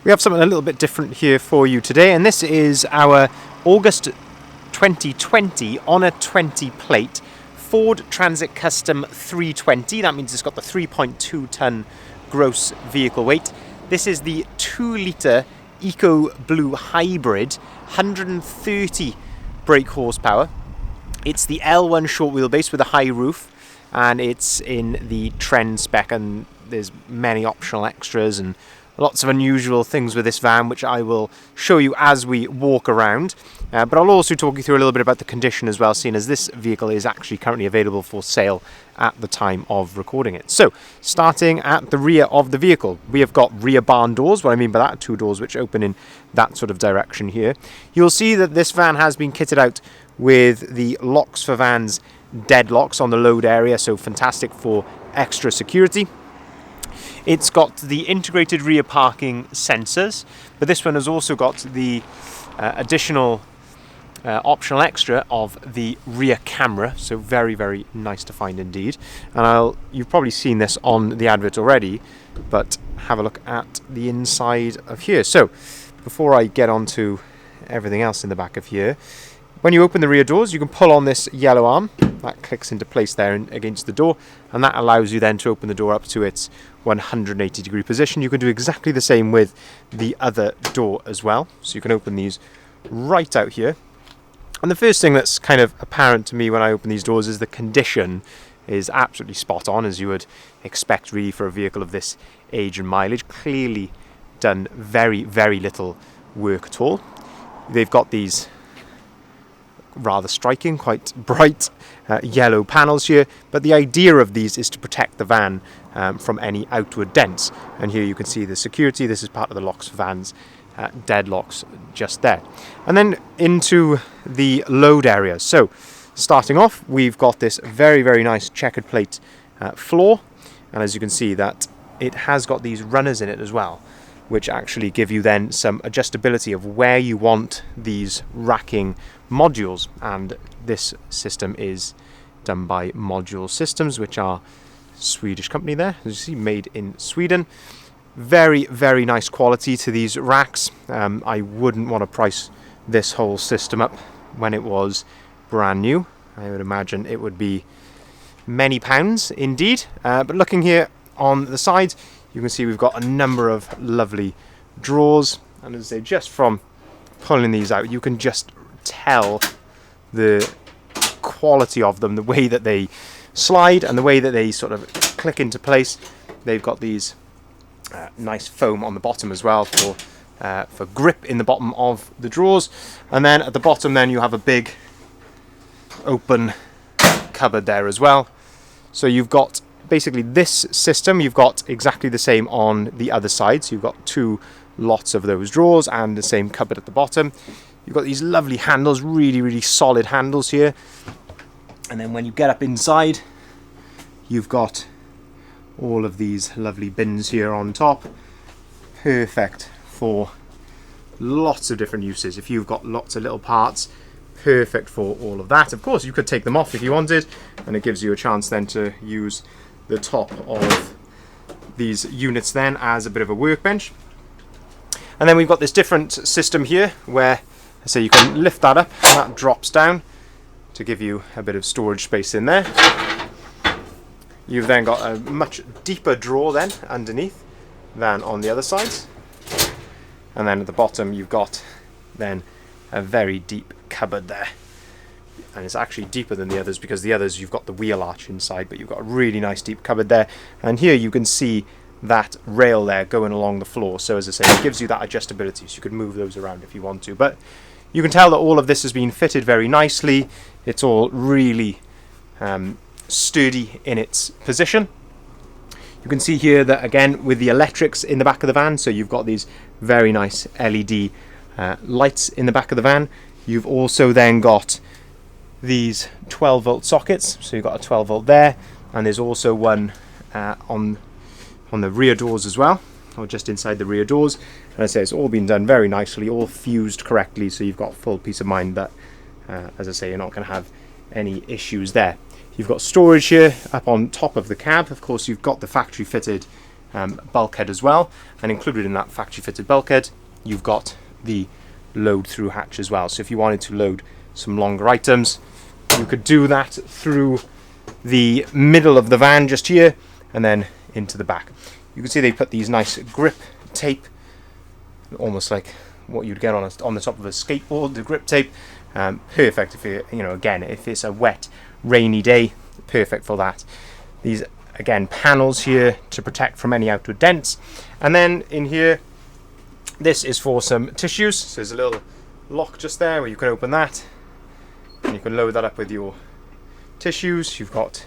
We have something a little bit different here for you today, and this is our August 2020 on a 20 plate Ford Transit Custom 320. That means it's got the 3.2 ton gross vehicle weight. This is the 2 litre EcoBlue hybrid, 130 brake horsepower. It's the L1 short wheelbase with a high roof, and it's in the trend spec, and there's many optional extras and lots of unusual things with this van, which I will show you as we walk around. But I'll also talk you through a little bit about the condition as well, seeing as this vehicle is actually currently available for sale at the time of recording it. So, starting at the rear of the vehicle, we have got rear barn doors. What I mean by that, 2 doors which open in that sort of direction here. You'll see that this van has been kitted out with the Locks for Vans deadlocks on the load area, so fantastic for extra security. It's got the integrated rear parking sensors, but this one has also got the additional optional extra of the rear camera, so very, very nice to find indeed. And you've probably seen this on the advert already, but have a look at the inside of here. So before I get on to everything else in the back of here, when you open the rear doors, you can pull on this yellow arm. That clicks into place there against the door, and that allows you then to open the door up to its 180 degree position. You can do exactly the same with the other door as well. So you can open these right out here. And the first thing that's kind of apparent to me when I open these doors is the condition is absolutely spot on, as you would expect really for a vehicle of this age and mileage. Clearly done very, very little work at all. They've got these rather striking, quite bright yellow panels here, but the idea of these is to protect the van from any outward dents. And here you can see the security. This is part of the Locks for Vans deadlocks just there. And then into the load area. So starting off, we've got this very, very nice checkered plate floor, and as you can see that it has got these runners in it as well, which actually give you then some adjustability of where you want these racking modules. And this system is done by Module Systems, which are a Swedish company there, as you see, made in Sweden. Very, very nice quality to these racks. I wouldn't want to price this whole system up when it was brand new. I would imagine it would be many pounds indeed. But looking here on the sides, you can see we've got a number of lovely drawers, and as I say, just from pulling these out, you can just tell the quality of them, the way that they slide and the way that they sort of click into place. They've got these nice foam on the bottom as well for grip in the bottom of the drawers, and then at the bottom then you have a big open cupboard there as well. So you've got basically this system, you've got exactly the same on the other side. So you've got 2 lots of those drawers and the same cupboard at the bottom. You've got these lovely handles, really, really solid handles here. And then when you get up inside, you've got all of these lovely bins here on top. Perfect for lots of different uses. If you've got lots of little parts, perfect for all of that. Of course, you could take them off if you wanted, and it gives you a chance then to use the top of these units then as a bit of a workbench. And then we've got this different system here where, so you can lift that up and that drops down to give you a bit of storage space in there. You've then got a much deeper drawer then underneath than on the other sides. And then at the bottom you've got then a very deep cupboard there. And it's actually deeper than the others because the others you've got the wheel arch inside, but you've got a really nice deep cupboard there. And here you can see that rail there going along the floor. So as I say, it gives you that adjustability, so you could move those around if you want to. But you can tell that all of this has been fitted very nicely. It's all really sturdy in its position. You can see here that again with the electrics in the back of the van, so you've got these very nice LED lights in the back of the van. You've also then got these 12 volt sockets, so you've got a 12 volt there, and there's also one on the rear doors as well, or just inside the rear doors. And I say it's all been done very nicely, all fused correctly, so you've got full peace of mind that as I say, you're not going to have any issues there. You've got storage here up on top of the cab. Of course, you've got the factory fitted bulkhead as well, and included in that factory fitted bulkhead you've got the load through hatch as well. So if you wanted to load some longer items, you could do that through the middle of the van just here and then into the back. You can see they put these nice grip tape, almost like what you'd get on the top of a skateboard, the grip tape. Perfect if again, if it's a wet, rainy day, perfect for that. These, again, panels here to protect from any outward dents. And then in here, this is for some tissues. So there's a little lock just there where you can open that and you can load that up with your tissues. You've got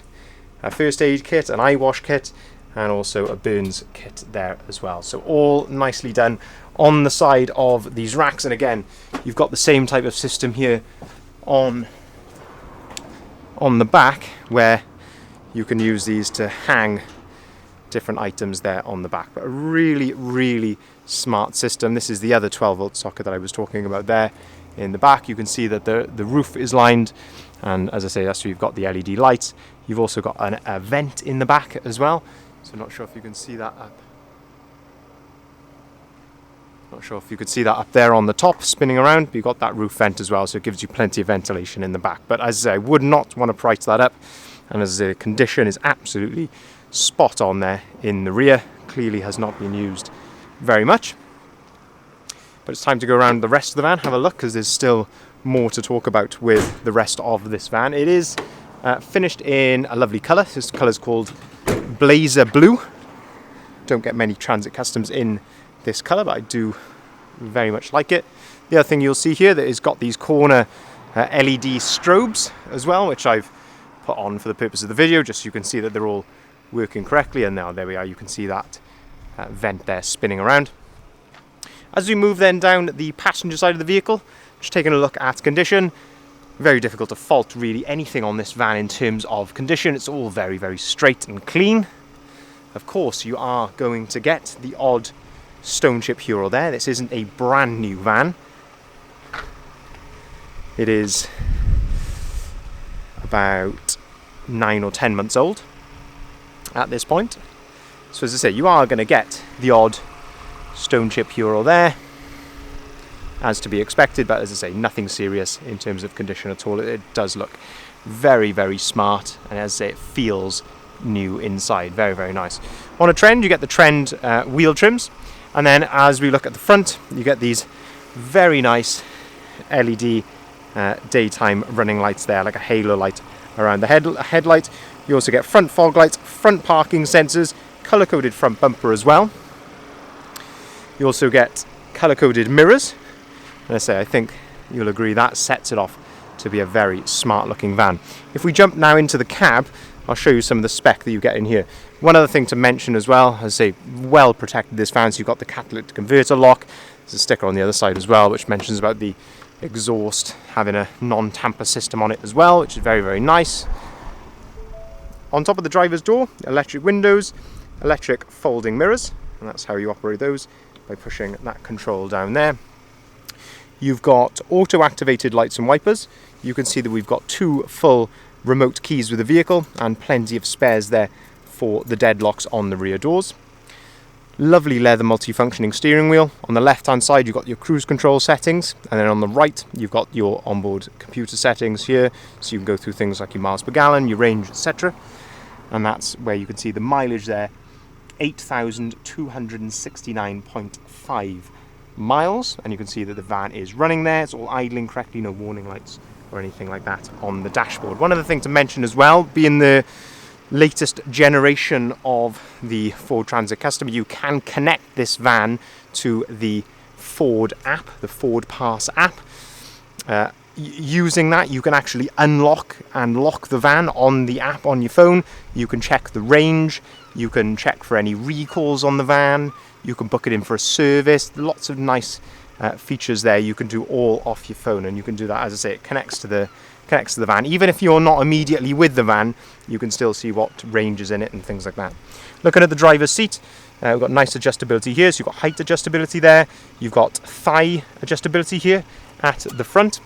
a first aid kit, an eye wash kit, and also a burns kit there as well. So all nicely done on the side of these racks. And again, you've got the same type of system here on the back, where you can use these to hang different items there on the back. But a really, really smart system. This is the other 12-volt socket that I was talking about there in the back. You can see that the roof is lined, and as I say, that's where you've got the LED lights. You've also got a vent in the back as well. So I'm not sure if you can see that up. Not sure if you could see that up there on the top spinning around, but you've got that roof vent as well, so it gives you plenty of ventilation in the back. But as I say, I would not want to price that up, and as I say, the condition is absolutely spot on there in the rear. Clearly has not been used very much. But it's time to go around the rest of the van, have a look, because there's still more to talk about with the rest of this van. It is finished in a lovely colour. This colour is called Blazer Blue. Don't get many Transit Customs in this colour, but I do very much like it. The other thing you'll see here, that it's got these corner LED strobes as well, which I've put on for the purpose of the video, just so you can see that they're all working correctly. And now there we are, you can see that vent there spinning around. As we move then down the passenger side of the vehicle, just taking a look at condition. Very difficult to fault really anything on this van in terms of condition. It's all very, very straight and clean. Of course, you are going to get the odd stone chip here or there. This isn't a brand new van. It is about 9 or 10 months old at this point. So as I say, you are going to get the odd stone chip here or there, as to be expected, but as I say, nothing serious in terms of condition at all. It does look very, very smart, and as I say, it feels new inside. Very, very nice. On a Trend, you get the Trend wheel trims, and then as we look at the front, you get these very nice LED daytime running lights there, like a halo light around the headlight. You also get front fog lights, front parking sensors, colour-coded front bumper as well. You also get colour-coded mirrors. And I say, I think you'll agree that sets it off to be a very smart-looking van. If we jump now into the cab, I'll show you some of the spec that you get in here. One other thing to mention as well, as I say, well protected this van, so you've got the catalytic converter lock. There's a sticker on the other side as well, which mentions about the exhaust having a non-tamper system on it as well, which is very, very nice. On top of the driver's door, electric windows, electric folding mirrors, and that's how you operate those, by pushing that control down there. You've got auto-activated lights and wipers. You can see that we've got 2 full remote keys with the vehicle and plenty of spares there for the deadlocks on the rear doors. Lovely leather multifunctioning steering wheel. On the left hand side you've got your cruise control settings, and then on the right you've got your onboard computer settings here, so you can go through things like your miles per gallon, your range, etc. And that's where you can see the mileage there, 8,269.5 miles, and you can see that the van is running there. It's all idling correctly, no warning lights or anything like that on the dashboard. One other thing to mention as well, being the latest generation of the Ford Transit Custom, you can connect this van to the Ford app, the Ford Pass app. Using that, you can actually unlock and lock the van on the app on your phone. You can check the range, you can check for any recalls on the van, you can book it in for a service. Lots of nice features there. You can do all off your phone, and you can do that, as I say, it connects to the van. Even if you're not immediately with the van, you can still see what range is in it and things like that. Looking at the driver's seat, we've got nice adjustability here. So you've got height adjustability there, you've got thigh adjustability here at the front,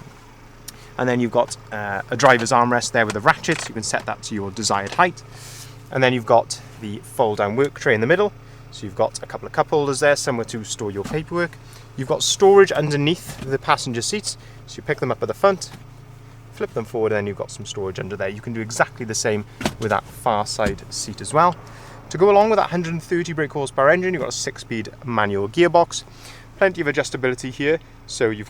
and then you've got a driver's armrest there with a ratchet, so you can set that to your desired height. And then you've got the fold down work tray in the middle. So you've got a couple of cup holders there, somewhere to store your paperwork. You've got storage underneath the passenger seats, so you pick them up at the front, flip them forward, and then you've got some storage under there. You can do exactly the same with that far side seat as well. To go along with that 130 brake horsepower engine, you've got a 6-speed manual gearbox. Plenty of adjustability here, so you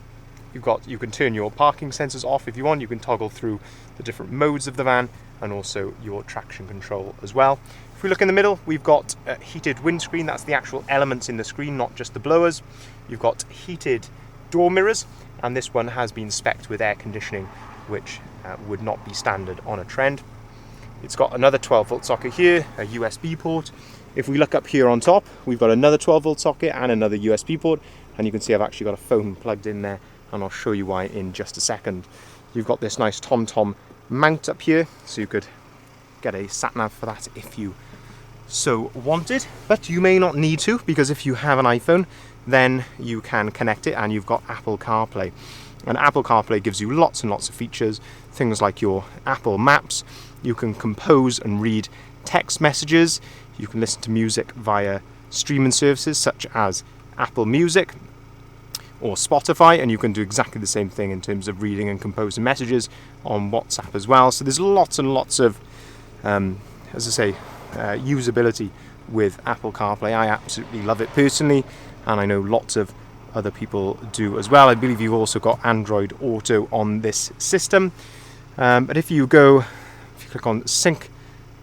can turn your parking sensors off if you want. You can toggle through the different modes of the van and also your traction control as well. If we look in the middle, we've got a heated windscreen. That's the actual elements in the screen, not just the blowers. You've got heated door mirrors, and this one has been spec'd with air conditioning, which would not be standard on a Trend. It's got another 12-volt socket here, a USB port. If we look up here on top, we've got another 12-volt socket and another USB port, and you can see I've actually got a phone plugged in there, and I'll show you why in just a second. You've got this nice TomTom mount up here, so you could get a sat-nav for that if you so wanted, but you may not need to, because if you have an iPhone, then you can connect it and you've got Apple Carplay. And Apple Carplay gives you lots and lots of features, things like your Apple Maps. You can compose and read text messages. You can listen to music via streaming services such as Apple Music or Spotify, and you can do exactly the same thing in terms of reading and composing messages on WhatsApp as well. So there's lots and lots of, usability with Apple CarPlay. I absolutely love it personally, and I know lots of other people do as well. I believe you've also got Android Auto on this system. But if you click on sync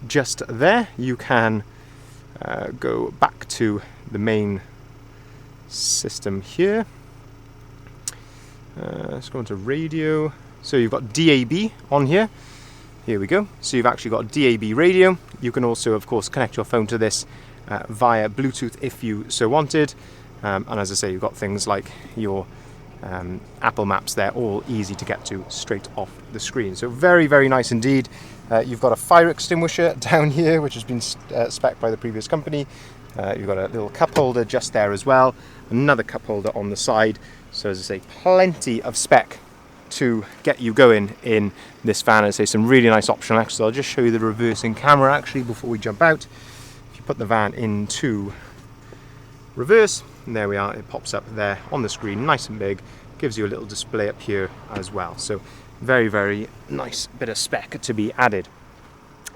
just there, you can go back to the main system here. Let's go into radio. So you've got DAB on here. Here we go. So you've actually got DAB radio. You can also, of course, connect your phone to this via Bluetooth if you so wanted. And as I say, you've got things like your Apple Maps there, all easy to get to straight off the screen. So very, very nice indeed. You've got a fire extinguisher down here, which has been spec'd by the previous company. You've got a little cup holder just there as well. Another cup holder on the side. So as I say, plenty of spec to get you going in this van. As I say, some really nice optional extras. I'll just show you the reversing camera actually before we jump out. If you put the van into reverse, and there we are, it pops up there on the screen, nice and big, gives you a little display up here as well. So very, very nice bit of spec to be added.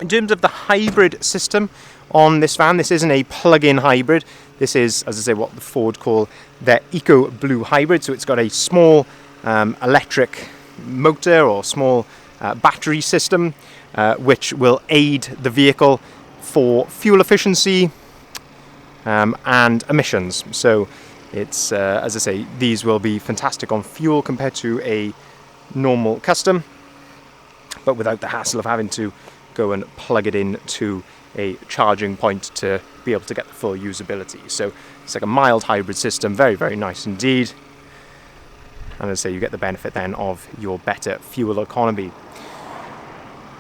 In terms of the hybrid system on this van, this isn't a plug-in hybrid. This is, as I say, what the Ford call their EcoBlue hybrid. So it's got a small electric motor or small battery system, which will aid the vehicle for fuel efficiency and emissions. So it's, as I say, these will be fantastic on fuel compared to a normal custom, but without the hassle of having to go and plug it in to a charging point to be able to get the full usability. So it's like a mild hybrid system, very, very nice indeed. And as I say, you get the benefit then of your better fuel economy.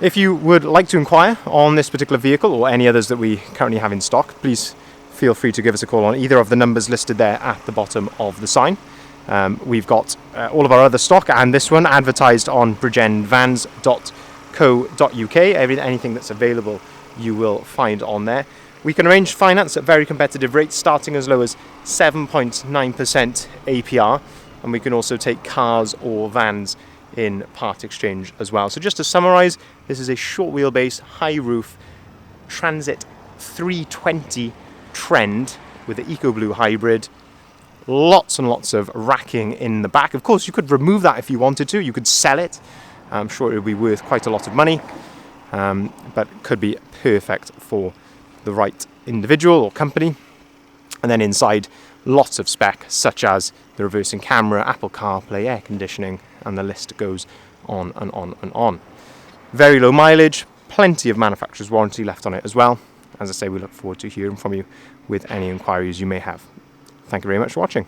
If you would like to inquire on this particular vehicle or any others that we currently have in stock, please feel free to give us a call on either of the numbers listed there at the bottom of the sign. We've got all of our other stock and this one advertised on bridgeendvans.co.uk. Anything that's available you will find on there. We can arrange finance at very competitive rates, starting as low as 7.9% APR, and we can also take cars or vans in part exchange as well. So just to summarise, this is a short wheelbase, high roof Transit 320 Trend with the EcoBlue hybrid. Lots and lots of racking in the back. Of course, you could remove that if you wanted to. You could sell it. I'm sure it would be worth quite a lot of money, but could be perfect for the right individual or company. And then inside, lots of spec, such as the reversing camera, Apple CarPlay, air conditioning, and the list goes on and on and on. Very low mileage, plenty of manufacturer's warranty left on it as well. As I say, we look forward to hearing from you with any inquiries you may have. Thank you very much for watching.